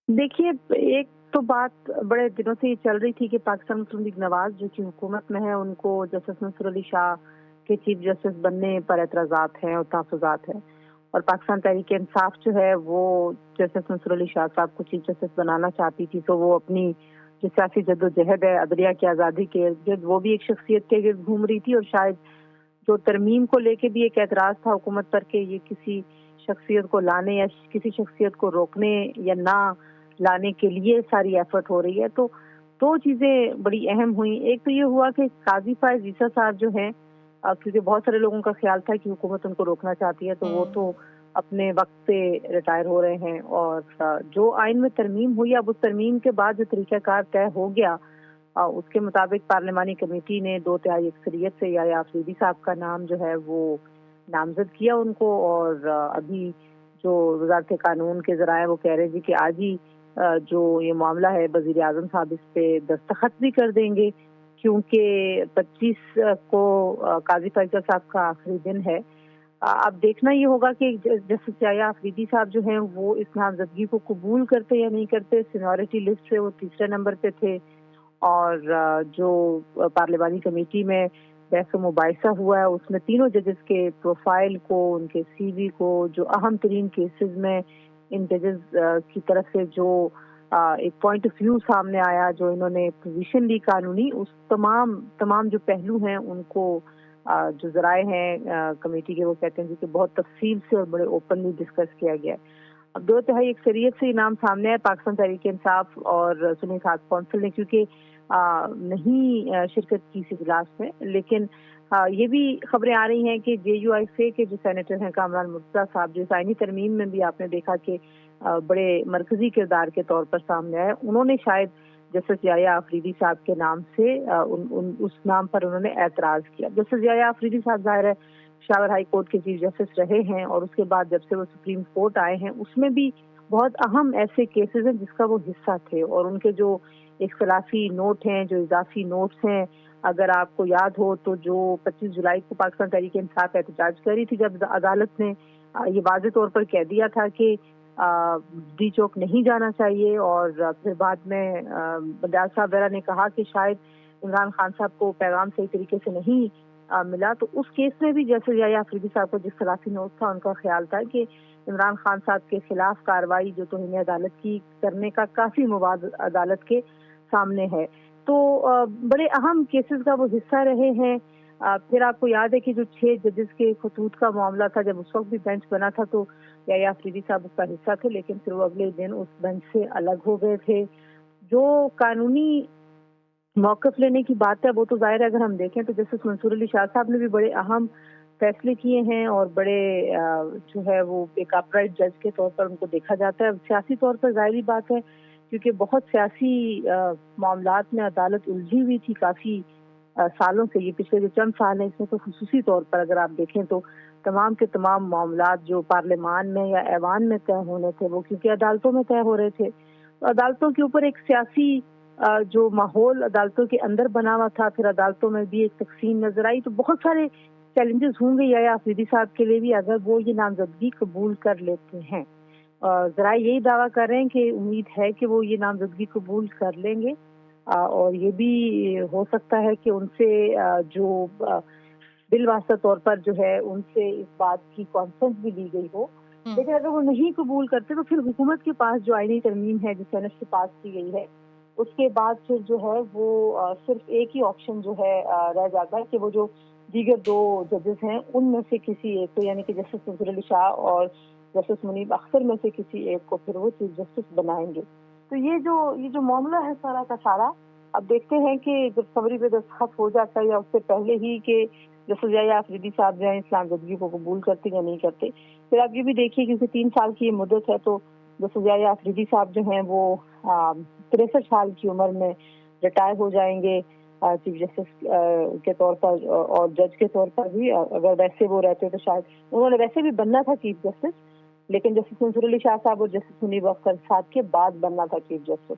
देखिए, एक तो बात बड़े दिनों से ये चल रही थी कि पाकिस्तान मुस्लिम लीग नवाज़ जो कि हुकूमत में है, उनको जस्टिस मंसूर अली शाह के चीफ जस्टिस बनने पर एतराज़ात हैं और तहफ़्फ़ुज़ात हैं। और पाकिस्तान तहरीक-ए-इंसाफ जो है, वो जस्टिस मंसूर अली शाह साहब को चीफ जस्टिस बनाना चाहती थी, तो वो अपनी जो सियासी जद्दोजहद है, अदलिया की आज़ादी के इर्द-गिर्द, वो भी एक शख्सियत के गिर्द घूम रही थी। और शायद जो तरमीम को लेके भी एक एतराज़ था हुकूमत पर कि ये किसी शख्सियत को लाने या किसी शख्सियत को रोकने या ना लाने के लिए सारी एफर्ट हो रही है। तो दो चीज़ें बड़ी अहम हुई। एक तो ये हुआ कि काज़ी फ़ाइज़ ईसा साहब जो हैं, क्योंकि बहुत सारे लोगों का ख्याल था कि हुकूमत उनको रोकना चाहती है, तो वो हुँ। तो अपने वक्त पे रिटायर हो रहे हैं। और जो आइन में तरमीम हुई, अब उस तरमीम के बाद जो तरीक़ाकार तय हो गया, उसके मुताबिक पार्लिमानी कमेटी ने 2/3 अक्सरियत से याह्या अफरीदी साहब का नाम जो है वो नामज़द किया उनको। और अभी जो वज़ारत कानून के ज़राए वो कह रहे हैं कि आज ही जो ये मामला है, वज़ीर-ए-आज़म साहब इस पे दस्तखत भी कर देंगे, क्योंकि 25 को काज़ी फ़ैसल साहब का आखिरी दिन है। अब देखना ये होगा कि जस्टिस याह्या अफरीदी साहब जो हैं, वो इस नामज़दगी को कबूल करते या नहीं करते। सीनियरिटी लिस्ट से वो तीसरे नंबर पे थे। और जो पार्लिमानी कमेटी में बहस-ओ-मुबाहिसा हुआ है, उसमें तीनों जजेस के प्रोफाइल को, उनके सीवी को, जो अहम तरीन केसेस में इन जजेस की तरफ से जो एक पॉइंट ऑफ व्यू सामने आया, जो इन्होंने पोजीशन ली कानूनी, उस तमाम जो पहलू हैं उनको जो ज़राए हैं कमेटी के, वो कहते हैं कि बहुत तफसील से और बड़े ओपनली डिस्कस किया गया है। अब 2/3 अक्सरियत से इनाम सामने है पाकिस्तान तहरीक-ए-इंसाफ और सुन्नी खास कौंसिल ने, क्योंकि नहीं शिरकत की इस इजलास में। लेकिन ये भी खबरें आ रही हैं कि JUIFA के जो सेनेटर हैं कामरान मुर्तज़ा साहब, जो आईनी तरमीम में भी आपने देखा कि बड़े मरकजी किरदार के तौर पर सामने आए, उन्होंने शायद जस्टिस याह्या अफरीदी साहब के नाम से उस नाम पर उन्होंने एतराज़ किया। जस्टिस याह्या अफरीदी साहब ज़ाहिर है पेशावर हाई कोर्ट के चीफ जस्टिस रहे हैं, और उसके बाद जब से वो सुप्रीम कोर्ट आए हैं, उसमें भी बहुत अहम ऐसे केसेस हैं जिसका वो हिस्सा थे। और उनके जो इख्तिलाफी नोट हैं, जो इजाफी नोट्स हैं, अगर आपको याद हो तो जो 25 जुलाई को पाकिस्तान तहरीक-ए-इंसाफ एहतजाज करी थी, जब अदालत ने ये वाज़ेह तौर पर कह दिया था कि डी चौक नहीं जाना चाहिए। और फिर बाद में बंदयाल साहब वगैरह ने कहा कि शायद इमरान खान साहब को पैगाम सही तरीके से नहीं मिला। तो उस केस में भी जैसे याह्या अफरीदी साहब को जिस खिलाफी नोट था, उनका ख्याल था कि इमरान खान साहब के खिलाफ कार्रवाई जो तौहीन अदालत की करने का काफ़ी मवाद अदालत के सामने है। तो बड़े अहम केसेस का वो हिस्सा रहे हैं। फिर आपको याद है कि जो 6 जजेस के खतूत का मामला था, जब उस वक्त भी बेंच बना था, तो याह्या अफरीदी साहब उसका हिस्सा थे, लेकिन फिर वो अगले दिन उस बेंच से अलग हो गए थे। जो कानूनी मौक़िफ़ लेने की बात है, वो तो ज़ाहिर है अगर हम देखें तो जस्टिस मंसूर अली शाह साहब ने भी बड़े अहम फैसले किए हैं, और बड़े जो है वो एक अपराइट जज के तौर पर उनको देखा जाता है। सियासी तौर पर ज़ाहिर बात है, क्योंकि बहुत सियासी मामलात में अदालत उलझी हुई थी काफ़ी सालों से। ये पिछले जो चंद साल हैं, इसमें तो ख़ुसूसी तौर पर अगर आप देखें तो तमाम के तमाम मामलात जो पार्लिमान में या ऐवान में तय होने थे, वो क्योंकि अदालतों में तय हो रहे थे। तो अदालतों के ऊपर एक सियासी जो माहौल अदालतों के अंदर बना हुआ था, फिर अदालतों में भी एक तक़सीम नज़र आई। तो बहुत सारे चैलेंजेस होंगे याह्या अफरीदी साहब के लिए भी, अगर वो ये नामज़दगी कबूल कर लेते हैं। ज़राए यही दावा कर रहे हैं कि उम्मीद है कि वो ये नामज़दगी कबूल कर लेंगे। और ये भी हो सकता है कि उनसे जो बिलवास्ता तौर पर जो है, उनसे इस बात की कॉन्सेंट भी ली गई हो। हुँ। लेकिन अगर वो नहीं कबूल करते, तो फिर हुकूमत के पास जो आईनी तरमीम है, जो सेनेट से पास की गई है, उसके बाद फिर जो है वो सिर्फ एक ही ऑप्शन जो है रह जाता है कि वो जो दीगर 2 जजेस हैं, उनमें से किसी एक को, यानी कि जस्टिस मंसूर अली शाह और जस्टिस मुनीब अख्तर में से किसी एक को फिर वो चीफ जस्टिस बनाएंगे। तो ये जो मामला है सारा का सारा, अब देखते हैं कि जब समरी पे दस्तखत हो जाता है या उससे पहले ही कि जस्टिस याह्या अफरीदी साहब जो है इस नामज़दगी को कबूल करते या नहीं करते। फिर आप ये भी देखिए, क्योंकि 3 साल की ये मुद्दत है, तो जस्टिस याह्या अफरीदी साहब जो हैं वो 63 साल की उम्र में रिटायर हो जाएंगे चीफ जस्टिस के तौर पर, और जज के तौर पर भी। अगर वैसे वो रहते तो शायद उन्होंने वैसे भी बनना था चीफ जस्टिस, लेकिन जस्टिस मंसूर अली शाह साहब और जस्टिस मुनीब अख्तर साहब के बाद बनना था चीफ जस्टिस।